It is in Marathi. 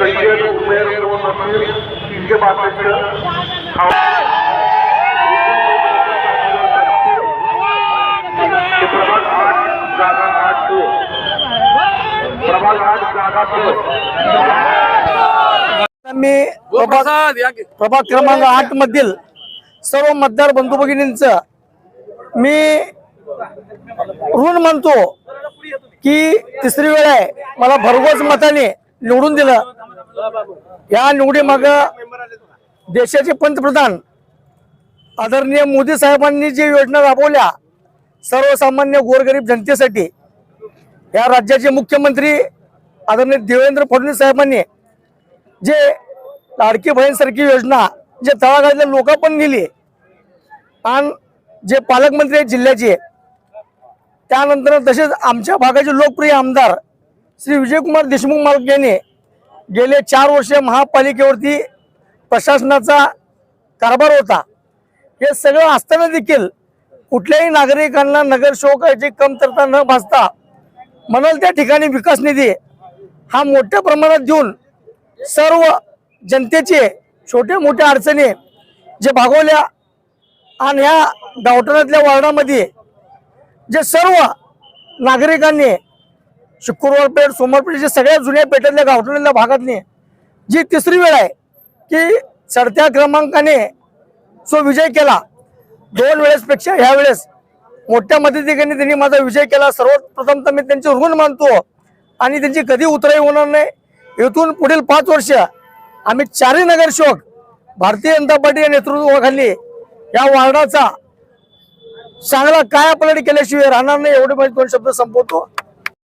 सैयद उमेर नसीर इनके बातें प्रभाग 8 जागा 8 2 प्रभाग 8 जागा 2 मी प्रभाग क्रमांक 8 मधील सर्व मतदार बंधू भगिनींचं मी ऋण मानतो की तिसरी वेळ आहे मला भरघोस मताने निवडून दिलं। या निवडीमाग देशाचे पंतप्रधान आदरणीय मोदी साहेबांनी जे योजना राबवल्या सर्वसामान्य गोरगरीब जनतेसाठी, या राज्याचे मुख्यमंत्री आदरणीय देवेंद्र फडणवीस साहेबांनी जे लाडकी बहीणसारखी योजना जे तळागाळातल्या लोक पण नेली, आणि जे पालकमंत्री आहेत जिल्ह्याचे, त्यानंतर तसेच आमच्या भागाचे लोकप्रिय आमदार श्री विजयकुमार देशमुख मालक यांनी गेले 4 वर्ष महापालिकेवरती प्रशासनाचा कारभार होता। हे सगळं असताना देखील कुठल्याही नागरिकांना नगरसेवकाची कमतरता न भासता म्हणाल त्या ठिकाणी विकास निधी हा मोठ्या प्रमाणात देऊन सर्व जनतेचे छोटे मोठे अडचणी जे भागवल्या, आणि ह्या गावठाणातल्या वार्डामध्ये जे सर्व नागरिकांनी शुक्रवार पेठ सोमवार पेठच्या सगळ्या जुन्या पेठातल्या गावठाणातल्या भागातनी जी तिसरी वेळ आहे की चढत्या क्रमांकाने जो विजय केला, 2 वेळेसपेक्षा ह्या वेळेस मोठ्या मदतीने त्यांनी माझा विजय केला। सर्वप्रथम तर मी त्यांचे ऋण मानतो आणि त्यांची कधी उतराई होणार नाही। इथून पुढील 5 वर्ष आम्ही 4 नगरसेवक भारतीय जनता पार्टी या नेतृत्वाखाली या वार्डाचा चांगला कायापालट केल्याशिवाय राहणार नाही। एवढे माझे 2 शब्द संपवतो।